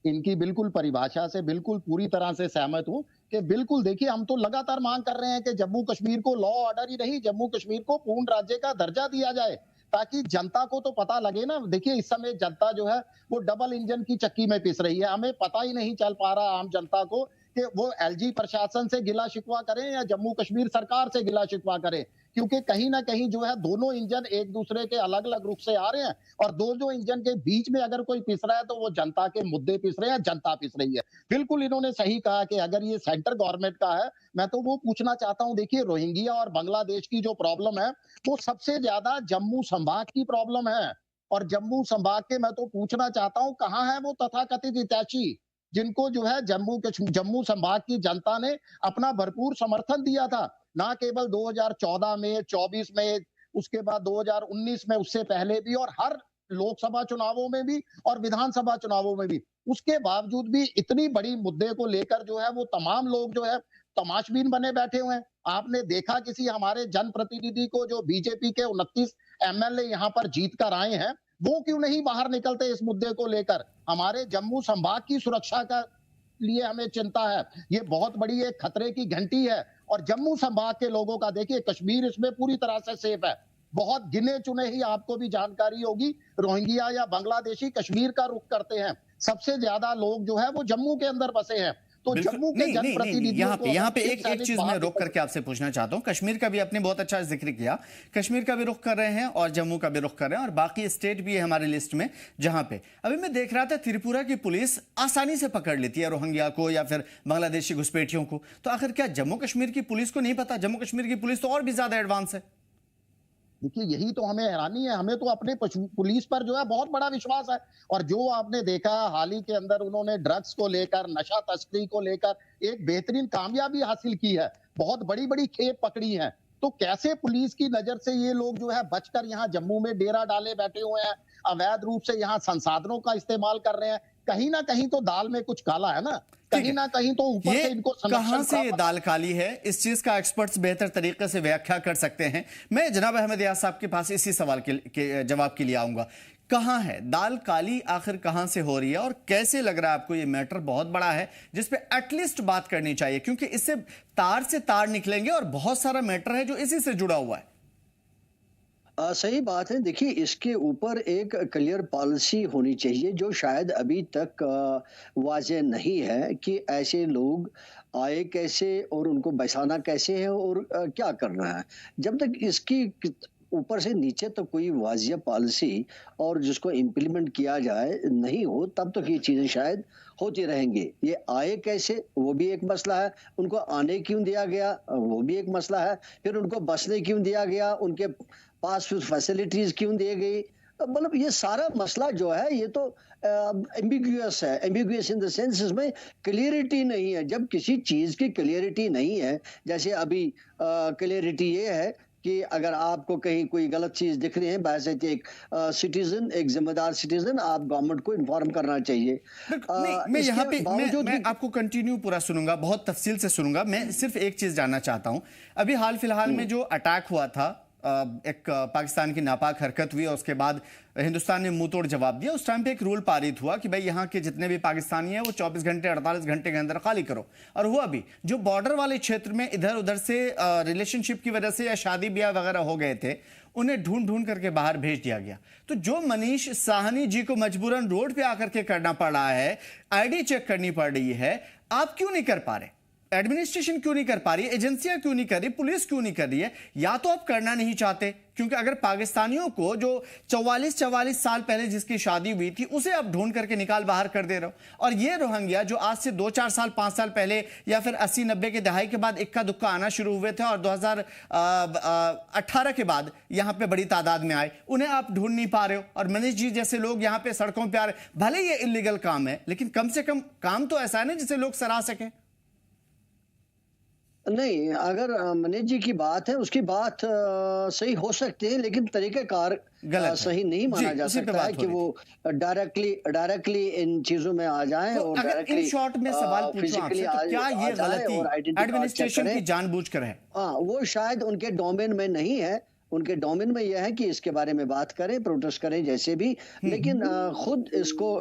इनकी बिल्कुल परिभाषा से बिल्कुल पूरी तरह से सहमत हूं कि बिल्कुल देखिए, हम तो लगातार मांग कर रहे हैं कि जम्मू कश्मीर को लॉ ऑर्डर ही नहीं, जम्मू कश्मीर को पूर्ण राज्य का दर्जा दिया जाए ताकि जनता को तो पता लगे ना। देखिए, इस समय जनता जो है वो डबल इंजन की चक्की में पिस रही है। हमें पता ही नहीं चल पा रहा आम जनता को कि वो LG प्रशासन से गिला शिकवा करें या जम्मू कश्मीर सरकार से गिला शिकवा करें, क्योंकि कहीं ना कहीं जो है दोनों इंजन एक दूसरे के अलग अलग रूप से आ रहे हैं और दोनों इंजन के बीच में अगर कोई पिस रहा है तो वो जनता के मुद्दे पिस रहे हैं, जनता पिस रही है। बिल्कुल इन्होंने सही कहा कि अगर ये सेंटर गवर्नमेंट का है, मैं तो वो पूछना चाहता हूं, देखिए रोहिंग्या और बांग्लादेश की जो प्रॉब्लम है वो सबसे ज्यादा जम्मू संभाग की प्रॉब्लम है। और जम्मू संभाग के मैं तो पूछना चाहता हूं कहां है वो तथाकथित हितैषी जिनको जो है जम्मू संभाग की जनता ने अपना भरपूर समर्थन दिया था, ना केवल 2014 में, 24 में, उसके बाद 2019 में, उससे पहले भी, और हर लोकसभा चुनावों में भी और विधानसभा चुनावों में भी। उसके बावजूद भी इतनी बड़ी मुद्दे को लेकर जो है वो तमाम लोग जो है तमाशबीन बने बैठे हुए हैं। आपने देखा किसी हमारे जनप्रतिनिधि को जो बीजेपी के 29 एमएलए यहाँ पर जीत कर आए हैं, वो क्यों नहीं बाहर निकलते इस मुद्दे को लेकर? हमारे जम्मू संभाग की सुरक्षा का लिए हमें चिंता है। ये बहुत बड़ी एक खतरे की घंटी है और जम्मू संभाग के लोगों का देखिए कश्मीर इसमें पूरी तरह से सेफ है। बहुत गिने चुने ही आपको भी जानकारी होगी रोहिंग्या या बांग्लादेशी कश्मीर का रुख करते हैं। सबसे ज्यादा लोग जो है वो जम्मू के अंदर बसे हैं। तो जम्मू के जनप्रतिनिधियों को यहाँ पे एक चीज मैं रोक करके आपसे पूछना चाहता हूँ। कश्मीर का भी आपने बहुत अच्छा जिक्र किया, कश्मीर का भी रुख कर रहे हैं और जम्मू का भी रुख कर रहे हैं और बाकी स्टेट भी है हमारी लिस्ट में। जहां पे अभी मैं देख रहा था त्रिपुरा की पुलिस आसानी से पकड़ लेती है रोहिंग्या को या फिर बांग्लादेशी घुसपैठियों को, तो आखिर क्या जम्मू कश्मीर की पुलिस को नहीं पता? जम्मू कश्मीर की पुलिस तो और भी ज्यादा एडवांस है। देखिए यही तो हमें हैरानी है। हमें तो अपने पुलिस पर जो है बहुत बड़ा विश्वास है और जो आपने देखा हाल ही के अंदर उन्होंने ड्रग्स को लेकर, नशा तस्करी को लेकर एक बेहतरीन कामयाबी हासिल की है, बहुत बड़ी बड़ी खेप पकड़ी है। तो कैसे पुलिस की नजर से ये लोग जो है बचकर यहाँ जम्मू में डेरा डाले बैठे हुए हैं, अवैध रूप से यहाँ संसाधनों का इस्तेमाल कर रहे हैं? कहीं ना कहीं तो दाल में कुछ काला है ना, कहीं ना कहीं तो ऊपर से इनको कहां से ये दाल काली है, इस चीज का एक्सपर्ट्स बेहतर तरीके से व्याख्या कर सकते हैं। मैं जनाब अहमद यार साहब के पास इसी सवाल के जवाब के लिए आऊंगा। कहां है दाल काली, आखिर कहां से हो रही है और कैसे लग रहा है आपको? ये मैटर बहुत बड़ा है जिस पे एटलीस्ट बात करनी चाहिए, क्योंकि इससे तार से तार निकलेंगे और बहुत सारा मैटर है जो इसी से जुड़ा हुआ है। सही बात है। देखिए इसके ऊपर एक क्लियर पॉलिसी होनी चाहिए जो शायद अभी तक वाज़ेह नहीं है कि ऐसे लोग आए कैसे और उनको बचाना कैसे है और क्या करना है। जब तक इसकी ऊपर से नीचे तक कोई वाज़ेह पॉलिसी और जिसको इम्प्लीमेंट किया जाए नहीं हो, तब तक ये चीज़ें शायद होती रहेंगी। ये आए कैसे वो भी एक मसला है, उनको आने क्यों दिया गया वो भी एक मसला है, फिर उनको बसने क्यों दिया गया, उनके पास फैसिलिटीज क्यों दी गई। मतलब ये सारा मसला जो है ये तो एम्बिगुअस है। एम्बिगुअस इन द सेंस इसमें क्लियरिटी नहीं है। जब किसी चीज की क्लियरिटी नहीं है, जैसे अभी क्लियरिटी ये है कि अगर आपको कहीं कोई गलत चीज दिख रही है, वैसे एक सिटीजन, एक जिम्मेदार सिटीजन, आप गवर्नमेंट को इन्फॉर्म करना चाहिए। मैं यहाँ पे मैं आपको कंटिन्यू पूरा सुनूंगा, बहुत तफसील से सुनूंगा। मैं सिर्फ एक चीज जानना चाहता हूँ, अभी हाल फिलहाल में जो अटैक हुआ था, एक पाकिस्तान की नापाक हरकत हुई और उसके बाद हिंदुस्तान ने मुंह तोड़ जवाब दिया। उस टाइम पे एक रूल पारित हुआ कि भाई यहाँ के जितने भी पाकिस्तानी हैं वो 24 घंटे 48 घंटे के अंदर खाली करो, और हुआ भी। जो बॉर्डर वाले क्षेत्र में इधर उधर से रिलेशनशिप की वजह से या शादी ब्याह वगैरह हो गए थे, उन्हें ढूंढ ढूंढ करके बाहर भेज दिया गया। तो जो मनीष साहनी जी को मजबूरन रोड पे आकर के करना पड़ रहा है, आईडी चेक करनी पड़ रही है, आप क्यों नहीं कर पा रहे? एडमिनिस्ट्रेशन क्यों नहीं कर पा रही है? एजेंसियां क्यों नहीं कर रही? पुलिस क्यों नहीं कर रही है? या तो आप करना नहीं चाहते, क्योंकि अगर पाकिस्तानियों को जो 44 साल पहले जिसकी शादी हुई थी उसे आप ढूंढ करके निकाल बाहर कर दे रहे हो, और ये रोहिंग्या जो आज से 2-4 साल 5 साल पहले या फिर 80-90 के दहाई के बाद इक्का दुक्का आना शुरू हुए थे और 2018 के बाद यहां पे बड़ी तादाद में आए, उन्हें आप ढूंढ नहीं पा रहे हो। और मनीष जी जैसे लोग यहां पे सड़कों पे आ रहे, भले ये इलीगल काम है लेकिन कम से कम काम तो ऐसा है ना जिसे लोग सराह सकें। नहीं, अगर मनीष जी की बात है उसकी बात सही हो सकती है, लेकिन तरीक़ेकार सही नहीं माना जा सकता है कि वो डायरेक्टली इन चीजों में आ जाएं। तो और अगर इन शॉर्ट में सवाल पूछूं आपसे, तो क्या ये गलती एडमिनिस्ट्रेशन की जानबूझकर है? हाँ, वो शायद उनके डोमेन में नहीं है। उनके डोमेन में यह है कि इसके बारे में बात करें, प्रोटेस्ट करें जैसे भी, लेकिन खुद इसको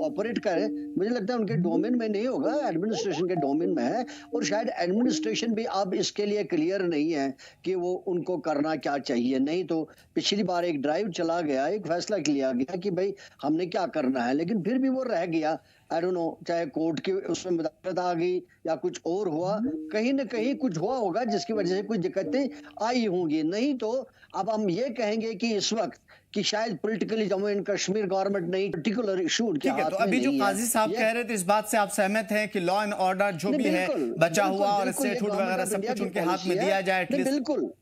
ऑपरेट करें, मुझे लगता है उनके डोमेन में नहीं होगा, एडमिनिस्ट्रेशन के डोमेन में है। और शायद एडमिनिस्ट्रेशन भी अब इसके लिए क्लियर नहीं है कि वो उनको करना क्या चाहिए। नहीं तो पिछली बार एक ड्राइव चला गया, एक फैसला लिया गया कि भाई हमने क्या करना है, लेकिन फिर भी वो रह गया। आई डोंट नो, चाहे कोर्ट की उसमें मुदाखलत आ गई या कुछ और हुआ, कहीं ना कहीं कुछ हुआ होगा जिसकी वजह से कुछ दिक्कतें आई होंगी। नहीं तो अब हम ये कहेंगे कि इस वक्त कि शायद politically Jammu and Kashmir government नहीं, पर्टिकुलर इशू उनके हाथ में नहीं है। तो अभी जो काजी साहब कह रहे थे, इस बात से आप सहमत हैं कि लॉ एंड ऑर्डर जो भी है बचा हुआ और स्टेटहुड वगैरह सब कुछ उनके हाथ में दिया जाए? बिल्कुल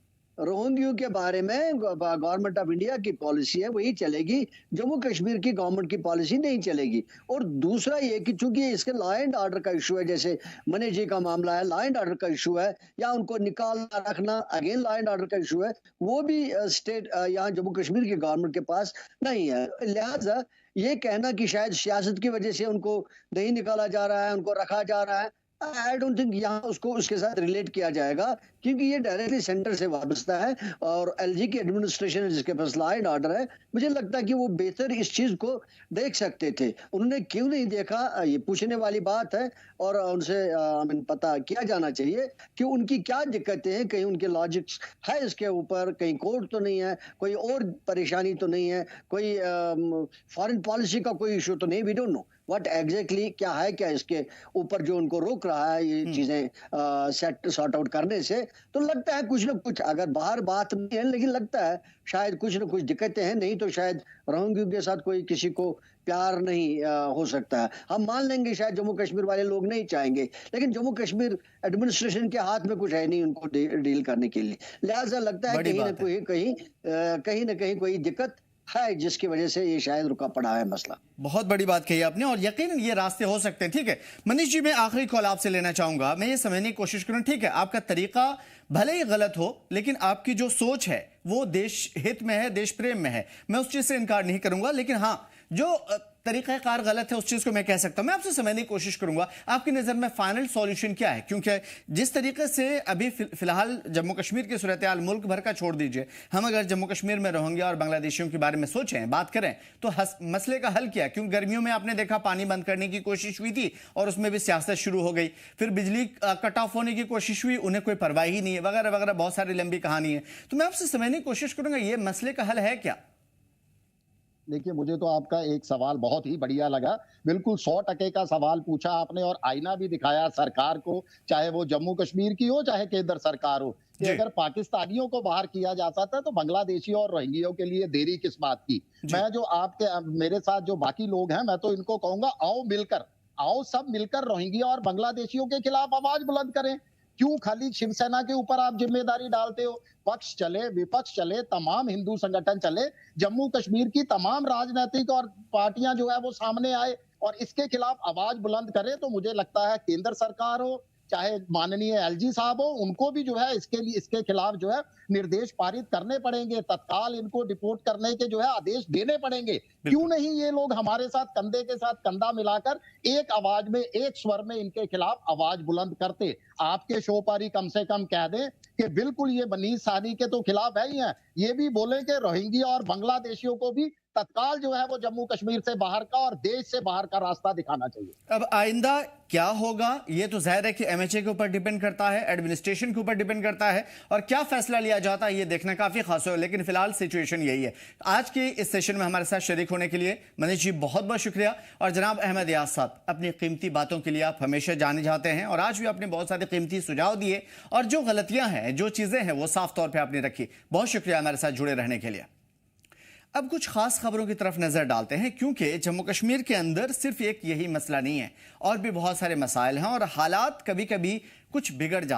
रोहिंग्या के बारे में गवर्नमेंट ऑफ इंडिया की पॉलिसी है, वही चलेगी। जम्मू कश्मीर की गवर्नमेंट की पॉलिसी नहीं चलेगी। और दूसरा ये कि चूंकि इसके लॉ एंड ऑर्डर का इशू है, जैसे मनीष जी का मामला है, लॉ एंड ऑर्डर का इशू है, या उनको निकालना रखना अगेन लॉ एंड ऑर्डर का इशू है, वो भी स्टेट यहाँ जम्मू कश्मीर की गवर्नमेंट के पास नहीं है। लिहाजा ये कहना कि शायद सियासत की वजह से उनको नहीं निकाला जा रहा है, उनको रखा जा रहा है, आई डोंट थिंक यहाँ उसको उसके साथ रिलेट किया जाएगा, क्योंकि ये डायरेक्टली सेंटर से वाबस्ता है और एलजी की एडमिनिस्ट्रेशन है जिसके पास लॉ एंड ऑर्डर है। मुझे लगता है कि वो बेहतर इस चीज को देख सकते थे, उन्होंने क्यों नहीं देखा, ये पूछने वाली बात है। और उनसे पता किया जाना चाहिए कि उनकी क्या दिक्कतें हैं, कहीं उनके लॉजिक्स है इसके ऊपर, कहीं कोर्ट तो नहीं है, कोई और परेशानी तो नहीं है, कोई फॉरेन पॉलिसी का कोई इशू तो नहीं, we don't know what exactly क्या है, क्या इसके ऊपर जो उनको रोक रहा है ये चीजें सेट सॉर्ट आउट करने से। तो लगता है कुछ ना कुछ, अगर बाहर बात नहीं है लेकिन लगता है शायद कुछ ना कुछ दिक्कतें हैं, नहीं तो शायद रोहिंग्या के साथ कोई किसी को प्यार नहीं हो सकता है। हम मान लेंगे शायद जम्मू कश्मीर वाले लोग नहीं चाहेंगे, लेकिन जम्मू कश्मीर एडमिनिस्ट्रेशन के हाथ में कुछ है नहीं उनको डील करने के लिए। लिहाजा लगता है कहीं ना कहीं कोई दिक्कत है जिसकी वजह से ये शायद रुका पड़ा है मसला। बहुत बड़ी बात कही आपने और यकीनन ये रास्ते हो सकते हैं। ठीक है मनीष जी, मैं आखिरी कॉल आपसे लेना चाहूंगा। मैं ये समझने की कोशिश करूं, ठीक है आपका तरीका भले ही गलत हो लेकिन आपकी जो सोच है वो देश हित में है, देश प्रेम में है, मैं उस चीज से इनकार नहीं करूंगा। लेकिन हाँ, जो तरीकाकार गलत है उस चीज को मैं कह सकता हूं। मैं आपसे समझने की कोशिश करूंगा आपकी नजर में फाइनल सॉल्यूशन क्या है, क्योंकि जिस तरीके से अभी फिलहाल जम्मू कश्मीर की सूरत हाल मुल्क भर का छोड़ दीजिए, हम अगर जम्मू कश्मीर में रोहिंग्या और बांग्लादेशियों के बारे में सोचें, बात करें तो मसले का हल क्या है? क्योंकि गर्मियों में आपने देखा पानी बंद करने की कोशिश हुई थी और उसमें भी सियासत शुरू हो गई, फिर बिजली कट ऑफ होने की कोशिश हुई, उन्हें कोई परवाह ही नहीं है, वगैरह वगैरह, बहुत सारी लंबी कहानी है। तो मैं आपसे समझने की कोशिश करूंगा ये मसले का हल है क्या? देखिए, मुझे तो आपका एक सवाल बहुत ही बढ़िया लगा। बिल्कुल 100% का सवाल पूछा आपने और आईना भी दिखाया सरकार को, चाहे वो जम्मू कश्मीर की हो चाहे केंद्र सरकार हो, कि अगर पाकिस्तानियों को बाहर किया जा सकता है तो बांग्लादेशी और रोहिंग्या के लिए देरी किस बात की। मैं जो मेरे साथ जो बाकी लोग हैं, मैं तो इनको कहूंगा आओ सब मिलकर रोहिंग्या और बांग्लादेशियों के खिलाफ आवाज बुलंद करें। क्यों खाली शिवसेना के ऊपर आप जिम्मेदारी डालते हो? पक्ष चले, विपक्ष चले, तमाम हिंदू संगठन चले, जम्मू कश्मीर की तमाम राजनीतिक और पार्टियां जो है वो सामने आए और इसके खिलाफ आवाज बुलंद करें। तो मुझे लगता है केंद्र सरकार हो चाहे माननीय एलजी साहब हो, उनको भी जो है इसके खिलाफ जो है निर्देश पारित करने पड़ेंगे, तत्काल इनको डिपोर्ट करने के जो है आदेश देने पड़ेंगे। क्यों नहीं ये लोग हमारे साथ कंधे के साथ कंधा मिलाकर एक आवाज में, एक स्वर में इनके खिलाफ आवाज बुलंद करते? आपके शो पर ही कम से कम कह दें कि बिल्कुल ये मनीष साहनी के तो खिलाफ है ही है, ये भी बोले कि रोहिंग्या और बांग्लादेशियों को भी तत्काल जो है वो जम्मू कश्मीर से बाहर का और देश से बाहर का रास्ता दिखाना चाहिए। अब आइंदा क्या होगा ये तो जाहिर है कि एमएचए के ऊपर डिपेंड करता है, एडमिनिस्ट्रेशन के ऊपर डिपेंड करता है, और क्या फैसला लिया जाता है ये देखना काफी खास हो। लेकिन फिलहाल सिचुएशन यही है। आज के इस सेशन में हमारे साथ शरीक होने के लिए मनीष जी बहुत बहुत शुक्रिया। और जनाब अहमद यास साहब, अपनी कीमती बातों के लिए आप हमेशा जाने जाते हैं और आज भी आपने बहुत सारे कीमती सुझाव दिए और जो गलतियां हैं, जो चीजें हैं वो साफ तौर पर आपने रखी। बहुत शुक्रिया हमारे साथ जुड़े रहने के लिए। अब कुछ खास खबरों की तरफ नजर डालते हैं, क्योंकि जम्मू कश्मीर के अंदर सिर्फ एक यही मसला नहीं है और भी बहुत सारे मसाइल हैं और हालात कभी कभी कुछ बिगड़ जाते हैं।